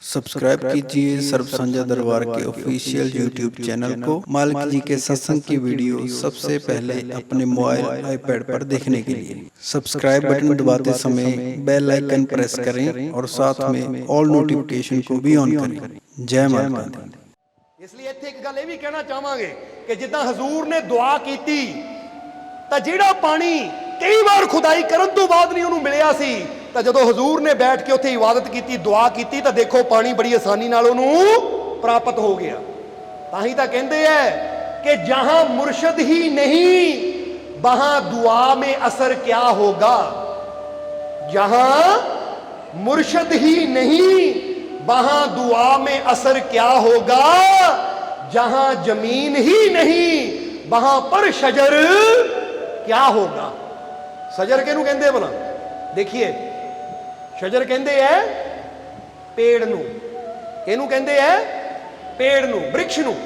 Subscribe कीजिए सर्व संध्या दरबार के ऑफिशियल यूट्यूब चैनल को। मालिक जी के सत्संग की वीडियो सबसे पहले अपने मोबाइल आईपैड पर देखने के लिए सब्सक्राइब बटन दबाते समय बेल आइकन प्रेस करें और साथ में ऑल नोटिफिकेशन को भी ऑन करें। जय माता दी। इसलिए ਇੱਥੇ ਇੱਕ ਗੱਲ ਇਹ ਵੀ ਕਹਿਣਾ ਚਾਹਾਂਗੇ ਕਿ ਜਿੱਦਾਂ ਹਜ਼ੂਰ ਨੇ ਦੁਆ ਕੀਤੀ ਤਾਂ ਜਿਹੜਾ ਪਾਣੀ ਕਈ ਵਾਰ ਖੁਦਾਈ ਕਰਨ ਤੋਂ ਬਾਅਦ ਨਹੀਂ ਉਹਨੂੰ ਮਿਲਿਆ ਸੀ, ਤਾਂ ਜਦੋਂ ਹਜ਼ੂਰ ਨੇ ਬੈਠ ਕੇ ਉੱਥੇ ਇਬਾਦਤ ਕੀਤੀ, ਦੁਆ ਕੀਤੀ, ਤਾਂ ਦੇਖੋ ਪਾਣੀ ਬੜੀ ਆਸਾਨੀ ਨਾਲ ਉਹਨੂੰ ਪ੍ਰਾਪਤ ਹੋ ਗਿਆ। ਤਾਂ ਹੀ ਤਾਂ ਕਹਿੰਦੇ ਐ ਕਿ ਜਹਾਂ ਮੁਰਸ਼ਦ ਹੀ ਨਹੀਂ ਵਹਾਂ ਦੁਆ ਮੇਂ ਅਸਰ ਕਿਆ ਹੋਗਾ। जहां मुर्शद ही नहीं वहां दुआ में असर क्या होगा। जहां जमीन ही नहीं वहां पर शजर क्या होगा। शजर किहनूं कहंदे भला? देखिए, शजर कहंदे है पेड़ नूं। किहनूं कहंदे है? पेड़ नूं, वृक्ष नूं।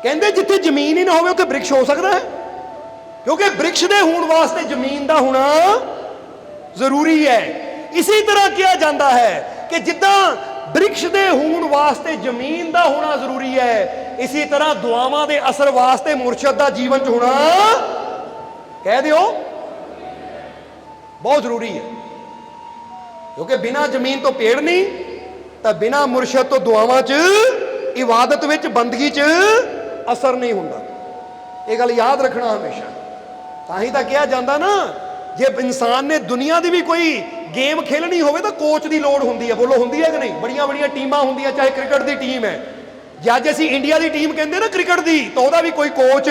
कहंदे जिथे जमीन ही ना होवे उत्थे वृक्ष हो सकदा है, क्योंकि वृक्ष दे होण वास्ते जमीन दा होना जरूरी है। इसी तरह किया जाता है कि जिद्दां वृक्ष दे होण वास्ते जमीन दा होना जरूरी है, इसी तरह दुआवां दे असर वास्ते मुर्शद दा जीवन च होना कह दिओ बहुत जरूरी है। क्योंकि बिना जमीन तो पेड़ नहीं, तो बिना मुर्शद तो दुआवां च इबादत विच बंदगी च असर नहीं हुंदा। ये गल याद रखना हमेशा। तां ही तां कहा जाता ना, जे इंसान ने दुनिया की भी कोई गेम खेलनी हो तो कोच की लोड़ होंदी है। बोलो होंदी है कि नहीं? बड़िया बड़िया टीमां होंदियां, चाहे क्रिकेट की टीम है, जज असीं इंडिया की टीम कहते ना क्रिकेट की, तो वह भी कोई कोच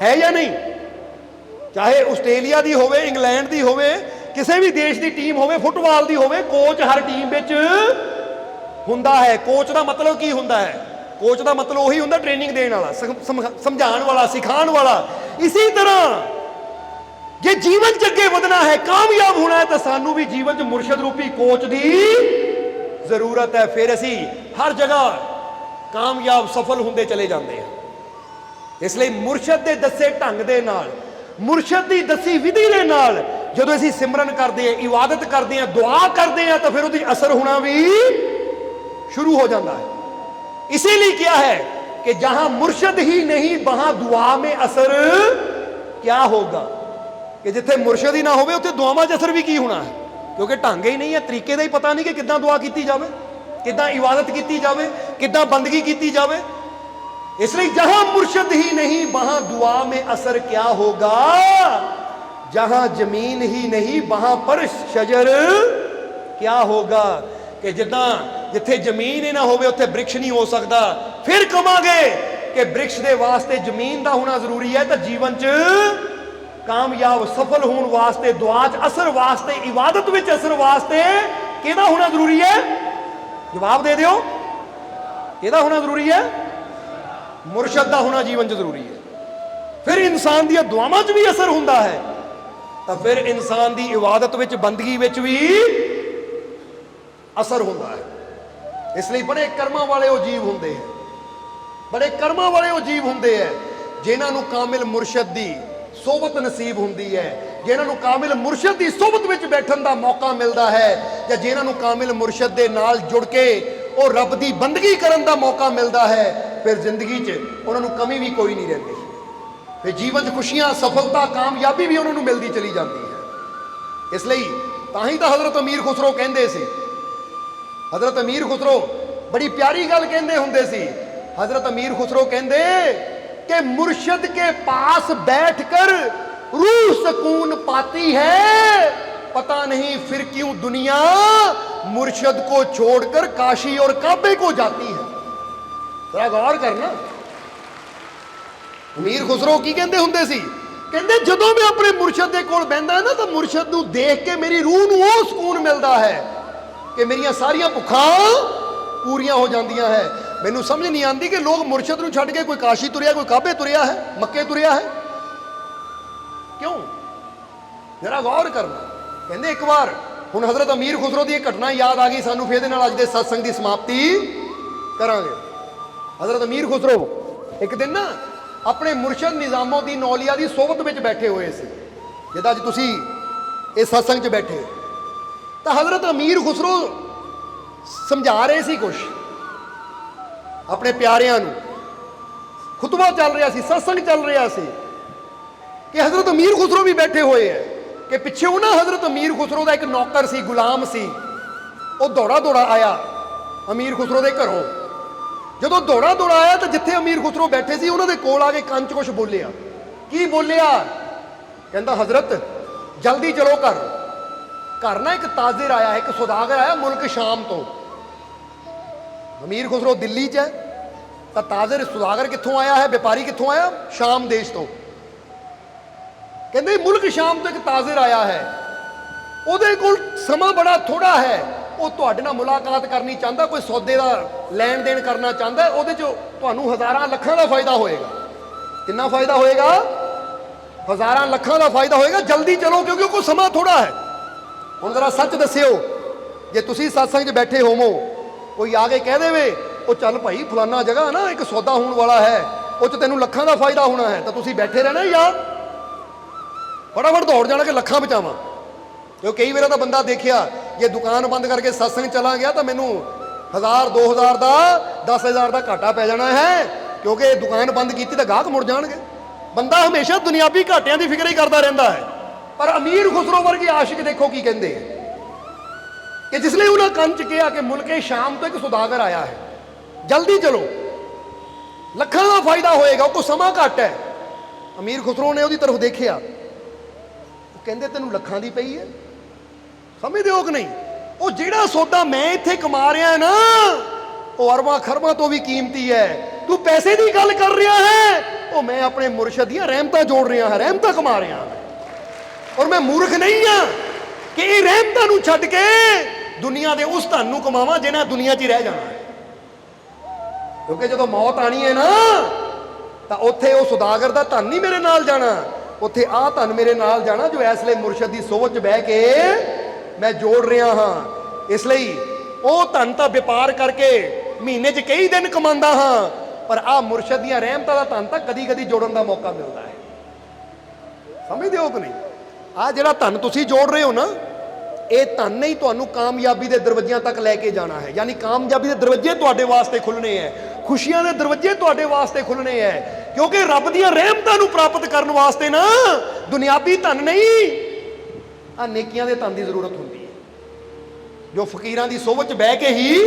है या नहीं? चाहे आस्ट्रेलिया की होवे, इंग्लैंड की होवे, किसी भी देश की टीम होवे, फुटबॉल की होवे, कोच हर टीम विच हुंदा है। कोच का मतलब की हुंदा है? कोच का मतलब वही हुंदा ट्रेनिंग देने वाला, समझाने वाला, सिखाने वाला। इसी तरह जे जीवन च अगे वधना है, कामयाब होना है, तो सानू भी जीवन च मुर्शद रूपी कोच की जरूरत है। फिर असी हर जगह कामयाब सफल होंदे चले जाते हैं। इसलिए मुर्शद के दसे ढंग दे नाल, मुर्शद की दसी विधि के नाल जदों असी सिमरन करते हैं, इबादत करते हैं, दुआ करते हैं, तो फिर उसकी असर होना भी शुरू हो जाता है। इसीलिए क्या है कि जहां मुर्शद ही नहीं वहां दुआ में असर क्या होगा। कि जिथे मुर्शद ही ना हो उत्थे दुआवां च असर भी की होना है, क्योंकि ढंग ही नहीं है, तरीके का ही पता नहीं कि किद्दां दुआ की जाए, किद्दां इबादत की जाए, किद्दां बंदगी की जाए। इसलिए जहां मुर्शद ही नहीं वहां दुआ में असर क्या होगा। जहां जमीन ही नहीं वहां पर शजर क्या होगा। कि जिद्दां जिथे जमीन ही ना होवे उत्थे वृक्ष नहीं हो सकता। फिर कहांगे कि वृक्ष के वास्ते जमीन का होना जरूरी है, तो जीवन च कामयाब सफल होने वास्ते, दुआ च असर वास्ते, इबादत विच असर वास्ते किहदा होना जरूरी है? जवाब दे दिओ, किहदा होना जरूरी है? मुर्शद दा होना जीवन च जरूरी है। फिर इंसान दी दुआवां च भी असर हुंदा है, तो फिर इंसान दी इबादत विच, बंदगी विच भी असर हुंदा है। इसलिए बड़े कर्मां वाले वो जीव हुंदे हैं, बड़े कर्मां वाले वो जीव हुंदे हैं जिन्हां नूं कामिल मुर्शद दी सोबत नसीब हुंदी है, जिन्हां नूं कामिल मुर्शद की सोबत विच बैठण दा मौका मिलता है, या जिन्हां नूं कामिल मुर्शद दे नाल जुड़ के और रब दी बंदगी करन दा मौका मिलता है। फिर जिंदगी च उन्हां नूं कमी भी कोई नहीं रहिंदी। फिर जीवन च खुशियां, सफलता, कामयाबी भी उन्हां नूं मिलदी चली जाती है। इसलिए तां ही तां हज़रत अमीर खुसरो कहंदे सी, हज़रत अमीर खुसरो बड़ी प्यारी गल कहंदे हुंदे सी। हज़रत अमीर खुसरो कहंदे कि मुर्शद के पास बैठकर रूह सुकून पाती है, पता नहीं फिर क्यों दुनिया मुर्शद को छोड़कर काशी और काबे को जाती है। जरा गौर करना, अमीर खुसरो की कहंदे हुंदे सी? कहंदे जदों मैं अपने मुर्शद दे कोल बहिंदा है ना, तो मुर्शद नूं देख के मेरी रूह नूं वो सुकून मिलता है कि मेरियां सारियां भुखां पूरियां हो जांदियां है। मैनू समझ नहीं आती कि लोग मुर्शद नूं छड्ड के कोई काशी तुरिया, कोई काबे तुरिया है, मक्के तुरिया है, क्यों? जरा गौर करना। कहंदे एक बार हुण हज़रत अमीर खुसरो की घटना याद आ गई सानू, फिर इहदे नाल अज दे सत्संग की समाप्ति करांगे। हज़रत अमीर खुसरो एक दिन ना अपने मुर्शद निज़ामुद्दीन औलिया की सोबत में बैठे हुए थे, जिद्दां अज तुसीं इस सत्संग च बैठे। तो हज़रत अमीर खुसरो ਸਮਝਾ ਰਹੇ ਸੀ ਕੁਛ ਆਪਣੇ ਪਿਆਰਿਆਂ ਨੂੰ, ਖੁਤਬਾ ਚੱਲ ਰਿਹਾ ਸੀ, ਸਤਸੰਗ ਚੱਲ ਰਿਹਾ ਸੀ ਕਿ ਹਜ਼ਰਤ ਅਮੀਰ ਖੁਸਰੋ ਵੀ ਬੈਠੇ ਹੋਏ ਹੈ ਕਿ ਪਿੱਛੇ ਉਹ ਨਾ ਹਜ਼ਰਤ ਅਮੀਰ ਖੁਸਰੋ ਦਾ ਇੱਕ ਨੌਕਰ ਸੀ, ਗੁਲਾਮ ਸੀ, ਉਹ ਦੌੜਾ ਦੌੜਾ ਆਇਆ ਅਮੀਰ ਖੁਸਰੋ ਦੇ ਘਰੋਂ। ਜਦੋਂ ਦੌੜਾ ਦੌੜਾ ਆਇਆ ਤਾਂ ਜਿੱਥੇ ਅਮੀਰ ਖੁਸਰੋ ਬੈਠੇ ਸੀ ਉਹਨਾਂ ਦੇ ਕੋਲ ਆ ਕੇ ਕੰਨ 'ਚ ਕੁਛ ਬੋਲਿਆ। ਕੀ ਬੋਲਿਆ? ਕਹਿੰਦਾ ਹਜ਼ਰਤ ਜਲਦੀ ਚਲੋ ਘਰ ਨਾ ਇੱਕ ਤਾਜ਼ਰ ਆਇਆ, ਇੱਕ ਸੁਦਾਗਰ ਆਇਆ ਮੁਲਕ ਸ਼ਾਮ ਤੋਂ। ਅਮੀਰ ਖੁਸਰੋ ਦਿੱਲੀ 'ਚ ਹੈ ਤਾਂ ਤਾਜ਼ਰ ਸੁਦਾਗਰ ਕਿੱਥੋਂ ਆਇਆ ਹੈ, ਵਪਾਰੀ ਕਿੱਥੋਂ ਆਇਆ? ਸ਼ਾਮ ਦੇਸ਼ ਤੋਂ। ਕਹਿੰਦੇ ਮੁਲਕ ਸ਼ਾਮ ਤੋਂ ਇੱਕ ਤਾਜ਼ਰ ਆਇਆ ਹੈ, ਉਹਦੇ ਕੋਲ ਸਮਾਂ ਬੜਾ ਥੋੜਾ ਹੈ, ਉਹ ਤੁਹਾਡੇ ਨਾਲ ਮੁਲਾਕਾਤ ਕਰਨੀ ਚਾਹੁੰਦਾ, ਕੋਈ ਸੌਦੇ ਦਾ ਲੈਣ ਦੇਣ ਕਰਨਾ ਚਾਹੁੰਦਾ, ਉਹਦੇ 'ਚ ਤੁਹਾਨੂੰ ਹਜ਼ਾਰਾਂ ਲੱਖਾਂ ਦਾ ਫਾਇਦਾ ਹੋਏਗਾ। ਕਿੰਨਾ ਫਾਇਦਾ ਹੋਏਗਾ? ਹਜ਼ਾਰਾਂ ਲੱਖਾਂ ਦਾ ਫਾਇਦਾ ਹੋਏਗਾ, ਜਲਦੀ ਚਲੋ ਕਿਉਂਕਿ ਉਹ ਕੋਲ ਸਮਾਂ ਥੋੜਾ ਹੈ। ਹੁਣ ਜ਼ਰਾ ਸੱਚ ਦੱਸਿਓ, ਜੇ ਤੁਸੀਂ ਸਤਸੰਗ 'ਚ ਬੈਠੇ ਹੋਵੋ, ਕੋਈ ਆ ਕੇ ਕਹਿ ਦੇਵੇ ਉਹ ਚੱਲ ਭਾਈ ਫਲਾਨਾ ਜਗ੍ਹਾ ਨਾ ਇੱਕ ਸੌਦਾ ਹੋਣ ਵਾਲਾ ਹੈ, ਉਹ 'ਚ ਤੈਨੂੰ ਲੱਖਾਂ ਦਾ ਫਾਇਦਾ ਹੋਣਾ ਹੈ, ਤਾਂ ਤੁਸੀਂ ਬੈਠੇ ਰਹਿਣਾ ਜਾਂ ਫਟਾਫਟ ਦੌੜ ਜਾਣਾ ਕਿ ਲੱਖਾਂ ਬਚਾਵਾਂ? ਕਿਉਂ ਕਈ ਵਾਰ ਤਾਂ ਬੰਦਾ ਦੇਖਿਆ ਜੇ ਦੁਕਾਨ ਬੰਦ ਕਰਕੇ ਸਤਸੰਗ ਚਲਾ ਗਿਆ ਤਾਂ ਮੈਨੂੰ 1000 2000 ਦਾ 10000 ਦਾ ਘਾਟਾ ਪੈ ਜਾਣਾ ਹੈ, ਕਿਉਂਕਿ ਦੁਕਾਨ ਬੰਦ ਕੀਤੀ ਤਾਂ ਗਾਹਕ ਮੁੜ ਜਾਣਗੇ। ਬੰਦਾ ਹਮੇਸ਼ਾ ਦੁਨਿਆਵੀ ਘਾਟਿਆਂ ਦੀ ਫਿਕਰ ਹੀ ਕਰਦਾ ਰਹਿੰਦਾ ਹੈ। ਪਰ ਅਮੀਰ ਖੁਸਰੋ ਵਰਗੇ ਆਸ਼ਿਕ ਦੇਖੋ ਕੀ ਕਹਿੰਦੇ ਕਿ ਜਿਸ ਲਈ ਉਹਨਾਂ ਕੰਨ 'ਚ ਕਿਹਾ ਕਿ ਮੁਲਕੇ ਸ਼ਾਮ ਤੋਂ ਇੱਕ ਸੁਦਾਗਰ ਆਇਆ ਹੈ, ਜਲਦੀ ਚਲੋ, ਲੱਖਾਂ ਦਾ ਫਾਇਦਾ ਹੋਏਗਾ, ਉਹ ਕੋ ਸਮਾਂ ਘੱਟ ਹੈ। ਅਮੀਰ ਖੁਸਰੋ ਨੇ ਉਹਦੀ ਤਰਫ ਦੇਖਿਆ, ਉਹ ਕਹਿੰਦੇ ਤੈਨੂੰ ਲੱਖਾਂ ਦੀ ਪਈ ਹੈ, ਸਮਝਦੇ ਹੋ ਕਿ ਨਹੀਂ? ਉਹ ਜਿਹੜਾ ਸੌਦਾ ਮੈਂ ਇੱਥੇ ਕਮਾ ਰਿਹਾ ਨਾ ਉਹ ਅਰਬਾਂ ਖਰਬਾਂ ਤੋਂ ਵੀ ਕੀਮਤੀ ਹੈ। ਤੂੰ ਪੈਸੇ ਦੀ ਗੱਲ ਕਰ ਰਿਹਾ ਹੈ, ਉਹ ਮੈਂ ਆਪਣੇ ਮੁਰਸ਼ਦ ਦੀਆਂ ਰਹਿਮਤਾਂ ਜੋੜ ਰਿਹਾ ਹਾਂ, ਰਹਿਮਤਾਂ ਕਮਾ ਰਿਹਾ ਹਾਂ। ਔਰ ਮੈਂ ਮੂਰਖ ਨਹੀਂ ਹਾਂ ਕਿ ਇਹ ਰਹਿਮਤਾਂ ਨੂੰ ਛੱਡ ਕੇ ਦੁਨੀਆ ਦੇ ਉਸ ਧਨ ਨੂੰ ਕਮਾਵਾਂ ਜਿਹਨਾਂ ਦੁਨੀਆ 'ਚ ਹੀ ਰਹਿ ਜਾਣਾ ਹੈ। ਕਿਉਂਕਿ ਜਦੋਂ ਮੌਤ ਆਣੀ ਹੈ ਨਾ ਤਾਂ ਉੱਥੇ ਉਹ ਸੁਦਾਗਰ ਦਾ ਧਨ ਨਹੀਂ ਮੇਰੇ ਨਾਲ ਜਾਣਾ, ਉੱਥੇ ਆਹ ਧਨ ਮੇਰੇ ਨਾਲ ਜਾਣਾ ਜੋ ਇਸ ਲਈ ਮੁਰਸ਼ਦ ਦੀ ਸੋਚ 'ਚ ਬਹਿ ਕੇ ਮੈਂ ਜੋੜ ਰਿਹਾ ਹਾਂ। ਇਸ ਲਈ ਉਹ ਧਨ ਤਾਂ ਵਪਾਰ ਕਰਕੇ ਮਹੀਨੇ 'ਚ ਕਈ ਦਿਨ ਕਮਾਉਂਦਾ ਹਾਂ, ਪਰ ਆਹ ਮੁਰਸ਼ਦ ਦੀਆਂ ਰਹਿਮਤਾਂ ਦਾ ਧਨ ਤਾਂ ਕਦੀ ਕਦੀ ਜੋੜਨ ਦਾ ਮੌਕਾ ਮਿਲਦਾ ਹੈ। ਸਮਝਦੇ ਹੋ ਕਿ ਨਹੀਂ? ਆਹ ਜਿਹੜਾ ਧਨ ਤੁਸੀਂ ਜੋੜ ਰਹੇ ਹੋ ਨਾ, ਇਹ ਧਨ ਨਹੀਂ ਤੁਹਾਨੂੰ ਕਾਮਯਾਬੀ ਦੇ ਦਰਵਾਜ਼ਿਆਂ ਤੱਕ ਲੈ ਕੇ ਜਾਣਾ ਹੈ। ਯਾਨੀ ਕਾਮਯਾਬੀ ਦੇ ਦਰਵਾਜ਼ੇ ਤੁਹਾਡੇ ਵਾਸਤੇ ਖੁੱਲਣੇ ਹੈ, ਖੁਸ਼ੀਆਂ ਦੇ ਦਰਵਾਜ਼ੇ ਤੁਹਾਡੇ ਵਾਸਤੇ ਖੁੱਲਣੇ ਹੈ, ਕਿਉਂਕਿ ਰੱਬ ਦੀਆਂ ਰਹਿਮਤਾਂ ਨੂੰ ਪ੍ਰਾਪਤ ਕਰਨ ਵਾਸਤੇ ਨਾ ਦੁਨਿਆਵੀ ਧਨ ਨਹੀਂ, ਆ ਨੇਕੀਆਂ ਦੇ ਧਨ ਦੀ ਜ਼ਰੂਰਤ ਹੁੰਦੀ ਹੈ, ਜੋ ਫਕੀਰਾਂ ਦੀ ਸੋਭਤ 'ਚ ਬਹਿ ਕੇ ਹੀ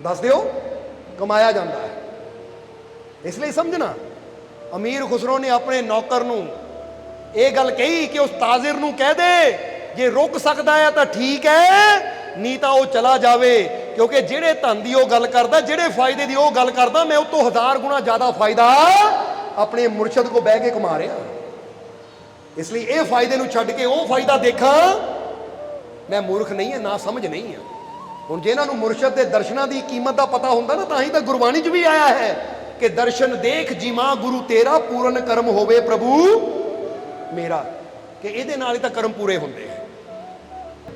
ਦੱਸ ਦਿਓ ਕਮਾਇਆ ਜਾਂਦਾ ਹੈ। ਇਸ ਲਈ ਸਮਝਣਾ, ਅਮੀਰ ਖੁਸਰੋ ਨੇ ਆਪਣੇ ਨੌਕਰ ਨੂੰ ਇਹ ਗੱਲ ਕਹੀ ਕਿ ਉਸ ਤਾਜ਼ਰ ਨੂੰ ਕਹਿ ਦੇ ਜੇ ਰੁਕ ਸਕਦਾ ਹੈ ਤਾਂ ਠੀਕ ਹੈ, ਨਹੀਂ ਤਾਂ ਉਹ ਚਲਾ ਜਾਵੇ, ਕਿਉਂਕਿ ਜਿਹੜੇ ਧਨ ਦੀ ਉਹ ਗੱਲ ਕਰਦਾ, ਜਿਹੜੇ ਫਾਇਦੇ ਦੀ ਉਹ ਗੱਲ ਕਰਦਾ, ਮੈਂ ਉਹ ਤੋਂ 1000 ਗੁਣਾ ਜ਼ਿਆਦਾ ਫਾਇਦਾ ਆਪਣੇ ਮੁਰਸ਼ਦ ਕੋ ਬਹਿ ਕੇ ਕਮਾ ਰਿਹਾ। ਇਸ ਲਈ ਇਹ ਫਾਇਦੇ ਨੂੰ ਛੱਡ ਕੇ ਉਹ ਫਾਇਦਾ ਦੇਖਾਂ, ਮੈਂ ਮੂਰਖ ਨਹੀਂ ਹਾਂ, ਨਾ ਸਮਝ ਨਹੀਂ ਹਾਂ। ਹੁਣ ਜਿਹਨਾਂ ਨੂੰ ਮੁਰਸ਼ਦ ਦੇ ਦਰਸ਼ਨਾਂ ਦੀ ਕੀਮਤ ਦਾ ਪਤਾ ਹੁੰਦਾ ਨਾ, ਤਾਂ ਹੀ ਤਾਂ ਗੁਰਬਾਣੀ 'ਚ ਵੀ ਆਇਆ ਹੈ ਕਿ ਦਰਸ਼ਨ ਦੇਖ ਜੀਮਾ ਗੁਰੂ ਤੇਰਾ, ਪੂਰਨ ਕਰਮ ਹੋਵੇ ਪ੍ਰਭੂ ਮੇਰਾ, ਕਿ ਇਹਦੇ ਨਾਲ ਹੀ ਤਾਂ ਕਰਮ ਪੂਰੇ ਹੁੰਦੇ ਹੈ।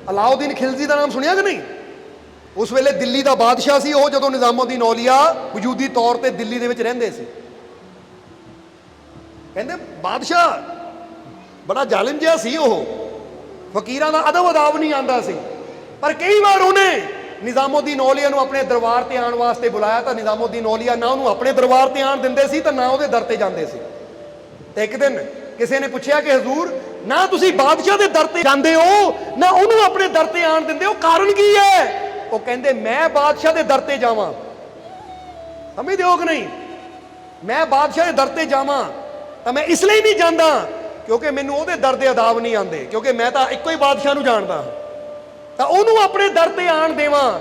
ਅਲਾਉਦੀਨ ਖਿਲਜੀ ਦਾ ਨਾਮ ਸੁਣਿਆ ਕਿ ਨਹੀਂ? ਉਸ ਵੇਲੇ ਦਿੱਲੀ ਦਾ ਬਾਦਸ਼ਾਹ ਸੀ ਉਹ, ਜਦੋਂ ਨਿਜ਼ਾਮੁਦੀਨ ਔਲੀਆ ਵਜੂਦੀ ਤੌਰ ਤੇ ਦਿੱਲੀ ਦੇ ਵਿੱਚ ਰਹਿੰਦੇ ਸੀ। ਕਹਿੰਦੇ ਬਾਦਸ਼ਾਹ ਬੜਾ ਜ਼ਾਲਿਮ ਜਿਹਾ ਸੀ, ਉਹ ਫਕੀਰਾਂ ਦਾ ਅਦਬ ਅਦਾਬ ਨਹੀਂ ਆਉਂਦਾ ਸੀ, ਪਰ ਕਈ ਵਾਰ ਉਹਨੇ ਨਿਜ਼ਾਮੁਦੀਨ ਔਲੀਆ ਨੂੰ ਆਪਣੇ ਦਰਬਾਰ ਤੇ ਆਉਣ ਵਾਸਤੇ ਬੁਲਾਇਆ ਤਾਂ ਨਿਜ਼ਾਮੁਦੀਨ ਔਲੀਆ ਨਾ ਉਹਨੂੰ ਆਪਣੇ ਦਰਬਾਰ ਤੇ ਆਉਣ ਦਿੰਦੇ ਸੀ ਤਾਂ ਨਾ ਉਹਦੇ ਦਰ ਤੇ ਜਾਂਦੇ ਸੀ। ਤੇ ਇੱਕ ਦਿਨ ਕਿਸੇ ਨੇ ਪੁੱਛਿਆ ਕਿ ਹਜ਼ੂਰ, ਨਾ ਤੁਸੀਂ ਬਾਦਸ਼ਾਹ ਦੇ ਦਰ ਤੇ ਜਾਂਦੇ ਹੋ, ਨਾ ਉਹਨੂੰ ਆਪਣੇ ਦਰ ਤੇ ਆਉਣ ਦਿੰਦੇ ਹੋ, ਕਾਰਨ ਕੀ ਹੈ? ਉਹ ਕਹਿੰਦੇ ਮੈਂ ਬਾਦਸ਼ਾਹ ਦੇ ਦਰ ਤੇ ਜਾਵਾਂ, ਸਮਝਦੇ ਹੋ ਕਿ ਨਹੀਂ? ਮੈਂ ਬਾਦਸ਼ਾਹ ਦੇ ਦਰ ਤੇ ਜਾਵਾਂ ਤਾਂ ਮੈਂ ਇਸ ਲਈ ਨਹੀਂ ਜਾਂਦਾ ਕਿਉਂਕਿ ਮੈਨੂੰ ਉਹਦੇ ਦਰ ਦੇ ਅਦਾਬ ਨਹੀਂ ਆਉਂਦੇ, ਕਿਉਂਕਿ ਮੈਂ ਤਾਂ ਇੱਕੋ ਹੀ ਬਾਦਸ਼ਾਹ ਨੂੰ ਜਾਣਦਾ, ਤਾਂ ਉਹਨੂੰ ਆਪਣੇ ਦਰ ਤੇ ਆਣ ਦੇਵਾਂ,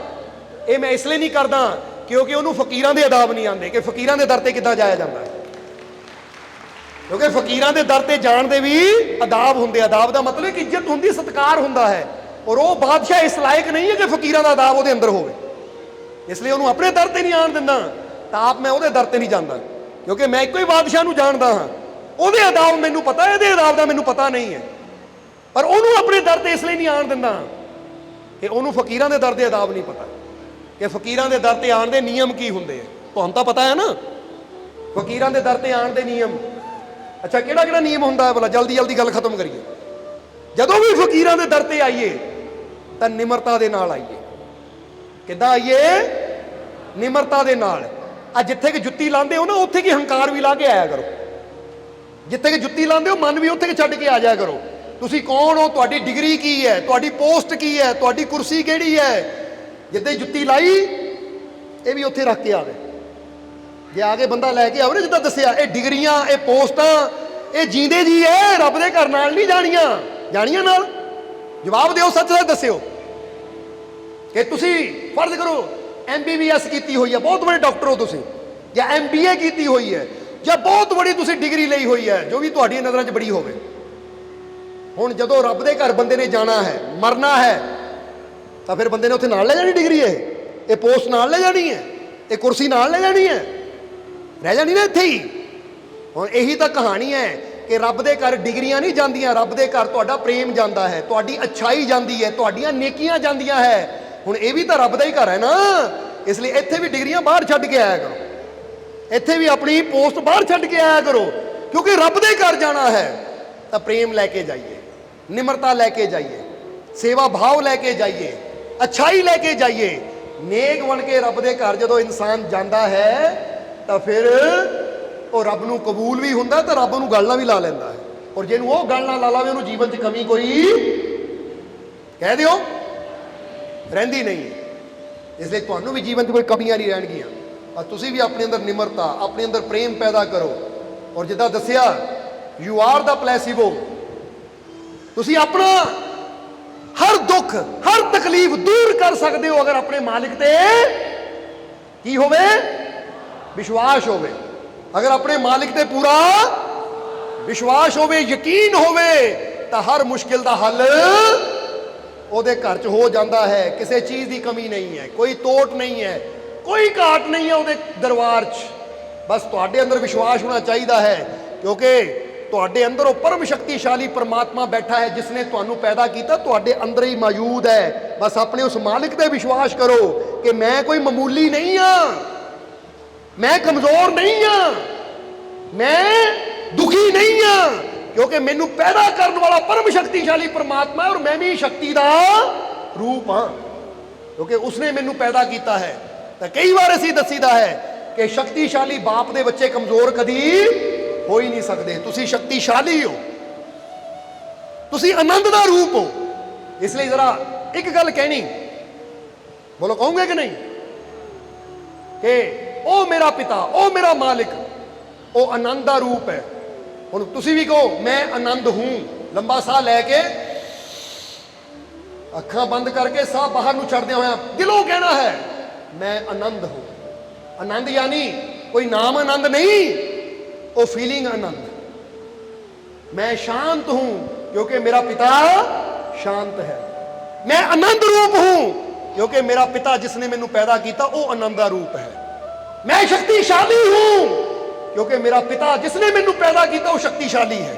ਇਹ ਮੈਂ ਇਸ ਲਈ ਨਹੀਂ ਕਰਦਾ ਕਿਉਂਕਿ ਉਹਨੂੰ ਫਕੀਰਾਂ ਦੇ ਅਦਾਬ ਨਹੀਂ ਆਉਂਦੇ, ਕਿ ਫਕੀਰਾਂ ਦੇ ਦਰ ਤੇ ਕਿੱਦਾਂ ਜਾਇਆ ਜਾਂਦਾ ਹੈ। ਕਿਉਂਕਿ ਫਕੀਰਾਂ ਦੇ ਦਰ ਤੇ ਜਾਣ ਦੇ ਵੀ ਅਦਾਬ ਹੁੰਦੇ, ਅਦਾਬ ਦਾ ਮਤਲਬ ਕਿ ਇੱਜ਼ਤ ਹੁੰਦੀ, ਸਤਿਕਾਰ ਹੁੰਦਾ ਹੈ, ਔਰ ਉਹ ਬਾਦਸ਼ਾਹ ਇਸ ਲਾਇਕ ਨਹੀਂ ਹੈ ਕਿ ਫਕੀਰਾਂ ਦਾ ਅਦਾਬ ਉਹਦੇ ਅੰਦਰ ਹੋਵੇ, ਇਸ ਲਈ ਉਹਨੂੰ ਆਪਣੇ ਦਰ ਤੇ ਨਹੀਂ ਆਣ ਦਿੰਦਾ। ਤਾਂ ਆਪ ਮੈਂ ਉਹਦੇ ਦਰ ਤੇ ਨਹੀਂ ਜਾਂਦਾ ਕਿਉਂਕਿ ਮੈਂ ਇੱਕੋ ਹੀ ਬਾਦਸ਼ਾਹ ਨੂੰ ਜਾਣਦਾ ਹਾਂ, ਉਹਦੇ ਅਦਾਬ ਮੈਨੂੰ ਪਤਾ, ਇਹਦੇ ਅਦਾਬ ਦਾ ਮੈਨੂੰ ਪਤਾ ਨਹੀਂ ਹੈ, ਪਰ ਉਹਨੂੰ ਆਪਣੇ ਦਰ ਤੇ ਇਸ ਲਈ ਨਹੀਂ ਆਣ ਦਿੰਦਾ ਕਿ ਉਹਨੂੰ ਫਕੀਰਾਂ ਦੇ ਦਰ ਦੇ ਅਦਾਬ ਨਹੀਂ ਪਤਾ ਕਿ ਫਕੀਰਾਂ ਦੇ ਦਰ ਤੇ ਆਣ ਦੇ ਨਿਯਮ ਕੀ ਹੁੰਦੇ ਆ। ਤੁਹਾਨੂੰ ਤਾਂ ਪਤਾ ਹੈ ਨਾ ਫਕੀਰਾਂ ਦੇ ਦਰ ਤੇ ਆਣ ਦੇ ਨਿਯਮ। ਅੱਛਾ, ਕਿਹੜਾ ਕਿਹੜਾ ਨਿਯਮ ਹੁੰਦਾ ਹੈ ਭਲਾ? ਜਲਦੀ ਜਲਦੀ ਗੱਲ ਖਤਮ ਕਰੀਏ। ਜਦੋਂ ਵੀ ਫਕੀਰਾਂ ਦੇ ਦਰ ਤੇ ਆਈਏ ਤਾਂ ਨਿਮਰਤਾ ਦੇ ਨਾਲ ਆਈਏ, ਕਿੱਦਾਂ ਆਈਏ? ਨਿਮਰਤਾ ਦੇ ਨਾਲ। ਆ ਜਿੱਥੇ ਕਿ ਜੁੱਤੀ ਲਾਉਂਦੇ ਹੋ ਨਾ, ਉੱਥੇ ਕੀ ਹੰਕਾਰ ਵੀ ਲਾ ਕੇ ਆਇਆ ਕਰੋ। ਜਿੱਥੇ ਕਿ ਜੁੱਤੀ ਲਾਉਂਦੇ ਹੋ, ਮਨ ਵੀ ਉੱਥੇ ਕਿ ਛੱਡ ਕੇ ਆ ਜਾਇਆ ਕਰੋ। ਤੁਸੀਂ ਕੌਣ ਹੋ, ਤੁਹਾਡੀ ਡਿਗਰੀ ਕੀ ਹੈ, ਤੁਹਾਡੀ ਪੋਸਟ ਕੀ ਹੈ, ਤੁਹਾਡੀ ਕੁਰਸੀ ਕਿਹੜੀ ਹੈ। ਜਿੱਦਾਂ ਜੁੱਤੀ ਲਾਈ, ਇਹ ਵੀ ਉੱਥੇ ਰੱਖ ਕੇ ਆਵੇ। ਜੇ ਆ ਕੇ ਬੰਦਾ ਲੈ ਕੇ ਆਵੇ ਨਾ, ਜਿੱਦਾਂ ਦੱਸਿਆ, ਇਹ ਡਿਗਰੀਆਂ, ਇਹ ਪੋਸਟਾਂ, ਇਹ ਜੀਂਦੇ ਜੀ ਹੈ, ਰੱਬ ਦੇ ਘਰ ਨਾਲ ਨਹੀਂ ਜਾਣੀਆਂ। ਜਾਣੀਆਂ ਨਾਲ? ਜਵਾਬ ਦਿਓ, ਸੱਚ ਸੱਚ ਦੱਸਿਓ ਕਿ ਤੁਸੀਂ ਫਰਜ਼ ਕਰੋ MBBS ਕੀਤੀ ਹੋਈ ਹੈ, ਬਹੁਤ ਵੱਡੇ ਡਾਕਟਰ ਹੋ ਤੁਸੀਂ, ਜਾਂ MBA ਕੀਤੀ ਹੋਈ ਹੈ, ਜਾਂ ਬਹੁਤ ਵੱਡੀ ਤੁਸੀਂ ਡਿਗਰੀ ਲਈ ਹੋਈ ਹੈ, ਜੋ ਵੀ ਤੁਹਾਡੀ ਨਜ਼ਰਾਂ 'ਚ ਬੜੀ ਹੋਵੇ। ਹੁਣ ਜਦੋਂ ਰੱਬ ਦੇ ਘਰ ਬੰਦੇ ਨੇ ਜਾਣਾ ਹੈ, ਮਰਨਾ ਹੈ, ਤਾਂ ਫਿਰ ਬੰਦੇ ਨੇ ਉੱਥੇ ਨਾਲ ਲੈ ਜਾਣੀ ਡਿਗਰੀ, ਇਹ ਪੋਸਟ ਨਾਲ ਲੈ ਜਾਣੀ ਹੈ, ਇਹ ਕੁਰਸੀ ਨਾਲ ਲੈ ਜਾਣੀ ਹੈ, ਰਹਿ ਜਾਣੀ ਨਾ ਇੱਥੇ ਹੀ। ਹੁਣ ਇਹੀ ਤਾਂ ਕਹਾਣੀ ਹੈ ਕਿ ਰੱਬ ਦੇ ਘਰ ਡਿਗਰੀਆਂ ਨਹੀਂ ਜਾਂਦੀਆਂ, ਰੱਬ ਦੇ ਘਰ ਤੁਹਾਡਾ ਪ੍ਰੇਮ ਜਾਂਦਾ ਹੈ, ਤੁਹਾਡੀ ਅੱਛਾਈ ਜਾਂਦੀ ਹੈ, ਤੁਹਾਡੀਆਂ ਨੇਕੀਆਂ ਜਾਂਦੀਆਂ ਹੈ। ਹੁਣ ਇਹ ਵੀ ਤਾਂ ਰੱਬ ਦਾ ਹੀ ਘਰ ਹੈ ਨਾ, ਇਸ ਲਈ ਇੱਥੇ ਵੀ ਡਿਗਰੀਆਂ ਬਾਹਰ ਛੱਡ ਕੇ ਆਇਆ ਕਰੋ, ਇੱਥੇ ਵੀ ਆਪਣੀ ਪੋਸਟ ਬਾਹਰ ਛੱਡ ਕੇ ਆਇਆ ਕਰੋ, ਕਿਉਂਕਿ ਰੱਬ ਦੇ ਘਰ ਜਾਣਾ ਹੈ ਤਾਂ ਪ੍ਰੇਮ ਲੈ ਕੇ ਜਾਈਏ, ਨਿਮਰਤਾ ਲੈ ਕੇ ਜਾਈਏ, ਸੇਵਾ ਭਾਵ ਲੈ ਕੇ ਜਾਈਏ, ਅੱਛਾਈ ਲੈ ਕੇ ਜਾਈਏ। ਨੇਕ ਬਣ ਕੇ ਰੱਬ ਦੇ ਘਰ ਜਦੋਂ ਇਨਸਾਨ ਜਾਂਦਾ ਹੈ ਤਾਂ ਫਿਰ ਉਹ ਰੱਬ ਨੂੰ ਕਬੂਲ ਵੀ ਹੁੰਦਾ, ਤਾਂ ਰੱਬ ਨੂੰ ਗੱਲ ਨਾਲ ਵੀ ਲਾ ਲੈਂਦਾ ਹੈ। ਔਰ ਜਿਹਨੂੰ ਉਹ ਗੱਲ ਨਾਲ ਲਾ ਲਾਵੇ, ਉਹਨੂੰ ਜੀਵਨ 'ਚ ਕਮੀ ਕੋਈ ਕਹਿ ਦਿਓ ਰਹਿੰਦੀ ਨਹੀਂ। ਇਸ ਲਈ ਤੁਹਾਨੂੰ ਵੀ ਜੀਵਨ 'ਚ ਕੋਈ ਕਮੀਆਂ ਨਹੀਂ ਰਹਿਣਗੀਆਂ, ਪਰ ਤੁਸੀਂ ਵੀ ਆਪਣੇ ਅੰਦਰ ਨਿਮਰਤਾ, ਆਪਣੇ ਅੰਦਰ ਪ੍ਰੇਮ ਪੈਦਾ ਕਰੋ। ਔਰ ਜਿੱਦਾਂ ਦੱਸਿਆ, ਯੂ ਆਰ ਦਾ ਪਲੈਸੀਬੋ। ਤੁਸੀਂ ਆਪਣਾ ਹਰ ਦੁੱਖ, ਹਰ ਤਕਲੀਫ ਦੂਰ ਕਰ ਸਕਦੇ ਹੋ, ਅਗਰ ਆਪਣੇ ਮਾਲਿਕ ਤੇ ਕੀ ਹੋਵੇ? ਵਿਸ਼ਵਾਸ ਹੋਵੇ। ਅਗਰ ਆਪਣੇ ਮਾਲਿਕ ਤੇ ਪੂਰਾ ਵਿਸ਼ਵਾਸ ਹੋਵੇ, ਯਕੀਨ ਹੋਵੇ, ਤਾਂ ਹਰ ਮੁਸ਼ਕਿਲ ਦਾ ਹੱਲ ਉਹਦੇ ਘਰ 'ਚ ਹੋ ਜਾਂਦਾ ਹੈ। ਕਿਸੇ ਚੀਜ਼ ਦੀ ਕਮੀ ਨਹੀਂ ਹੈ, ਕੋਈ ਤੋਟ ਨਹੀਂ ਹੈ, ਕੋਈ ਘਾਟ ਨਹੀਂ ਹੈ ਉਹਦੇ ਦਰਬਾਰ 'ਚ। ਬਸ ਤੁਹਾਡੇ ਅੰਦਰ ਵਿਸ਼ਵਾਸ ਹੋਣਾ ਚਾਹੀਦਾ ਹੈ, ਕਿਉਂਕਿ ਤੁਹਾਡੇ ਅੰਦਰ ਉਹ ਪਰਮ ਸ਼ਕਤੀਸ਼ਾਲੀ ਪਰਮਾਤਮਾ ਬੈਠਾ ਹੈ, ਜਿਸ ਨੇ ਤੁਹਾਨੂੰ ਪੈਦਾ ਕੀਤਾ, ਤੁਹਾਡੇ ਅੰਦਰ ਹੀ ਮੌਜੂਦ ਹੈ। ਬਸ ਆਪਣੇ ਉਸ ਮਾਲਿਕ ਤੇ ਵਿਸ਼ਵਾਸ ਕਰੋ ਕਿ ਮੈਂ ਕੋਈ ਮਾਮੂਲੀ ਨਹੀਂ ਹਾਂ, ਮੈਂ ਕਮਜ਼ੋਰ ਨਹੀਂ ਹਾਂ, ਮੈਂ ਦੁਖੀ ਨਹੀਂ ਹਾਂ, ਕਿਉਂਕਿ ਮੈਨੂੰ ਪੈਦਾ ਕਰਨ ਵਾਲਾ ਪਰਮ ਸ਼ਕਤੀਸ਼ਾਲੀ ਪਰਮਾਤਮਾ ਹੈ, ਔਰ ਮੈਂ ਵੀ ਸ਼ਕਤੀ ਦਾ ਰੂਪ ਹਾਂ, ਕਿਉਂਕਿ ਉਸਨੇ ਮੈਨੂੰ ਪੈਦਾ ਕੀਤਾ ਹੈ। ਤਾਂ ਕਈ ਵਾਰ ਅਸੀਂ ਦੱਸੀਦਾ ਹੈ ਕਿ ਸ਼ਕਤੀਸ਼ਾਲੀ ਬਾਪ ਦੇ ਬੱਚੇ ਕਮਜ਼ੋਰ ਕਦੀ ਹੋ ਹੀ ਨਹੀਂ ਸਕਦੇ। ਤੁਸੀਂ ਸ਼ਕਤੀਸ਼ਾਲੀ ਹੋ, ਤੁਸੀਂ ਆਨੰਦ ਦਾ ਰੂਪ ਹੋ। ਇਸ ਲਈ ਜ਼ਰਾ ਇੱਕ ਗੱਲ ਕਹਿਣੀ, ਬੋਲੋ, ਕਹੋਗੇ ਕਿ ਨਹੀਂ, ਕਿ ਉਹ ਮੇਰਾ ਪਿਤਾ, ਉਹ ਮੇਰਾ ਮਾਲਿਕ, ਉਹ ਆਨੰਦ ਦਾ ਰੂਪ ਹੈ। ਹੁਣ ਤੁਸੀਂ ਵੀ ਕਹੋ, ਮੈਂ ਆਨੰਦ ਹੂੰ। ਲੰਬਾ ਸਾਹ ਲੈ ਕੇ, ਅੱਖਾਂ ਬੰਦ ਕਰਕੇ ਸਾਹ ਬਾਹਰ ਨੂੰ ਛੱਡਦਿਆਂ ਹੋਇਆ ਦਿਲੋਂ ਕਹਿਣਾ ਹੈ, ਮੈਂ ਆਨੰਦ ਹੂੰ। ਆਨੰਦ ਯਾਨੀ ਕੋਈ ਨਾਮ ਆਨੰਦ ਨਹੀਂ, ਉਹ ਫੀਲਿੰਗ आनंद। मैं शांत हूं क्योंकि मेरा पिता शांत है। मैं आनंद रूप हूं क्योंकि मेरा पिता जिसने मैनू पैदा किया वो आनंद का रूप है। मैं शक्तिशाली हूं क्योंकि मेरा पिता जिसने मैनू पैदा किया वो शक्तिशाली है।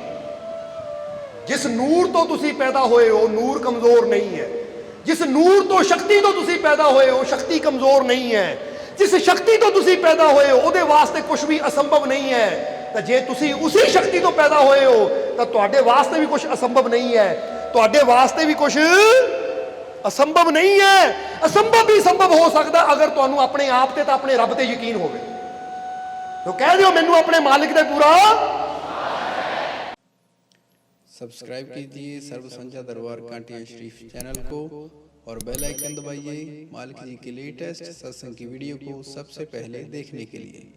जिस नूर तो तुसी पैदा होए हो नूर कमजोर नहीं है। जिस नूर तो शक्ति तो तुसी पैदा होए हो शक्ति कमजोर नहीं है। जिस शक्ति तो तुसी पैदा होए हो ਉਹਦੇ ਵਾਸਤੇ कुछ भी असंभव नहीं है। ਤਾਂ ਜੇ ਤੁਸੀਂ ਉਸੇ ਸ਼ਕਤੀ ਤੋਂ ਪੈਦਾ ਹੋਏ ਹੋ ਤਾਂ ਤੁਹਾਡੇ ਵਾਸਤੇ ਵੀ ਕੁਝ ਅਸੰਭਵ ਨਹੀਂ ਹੈ। ਤੁਹਾਡੇ ਵਾਸਤੇ ਵੀ ਕੁਝ ਅਸੰਭਵ ਨਹੀਂ ਹੈ। ਅਸੰਭਵ ਵੀ ਸੰਭਵ ਹੋ ਸਕਦਾ ਅਗਰ ਤੁਹਾਨੂੰ ਆਪਣੇ ਆਪ ਤੇ ਤਾਂ ਆਪਣੇ ਰੱਬ ਤੇ ਯਕੀਨ ਹੋਵੇ। तो कह दियो मैनू अपने मालिक दे पूरा। सब्सक्राइब कीजिए सर्व संध्या दरबार कांटिया शरीफ चैनल को और बेल आइकन दबाइए मालिक जी के लेटेस्ट सत्संग की वीडियो को सबसे पहले देखने के लिए।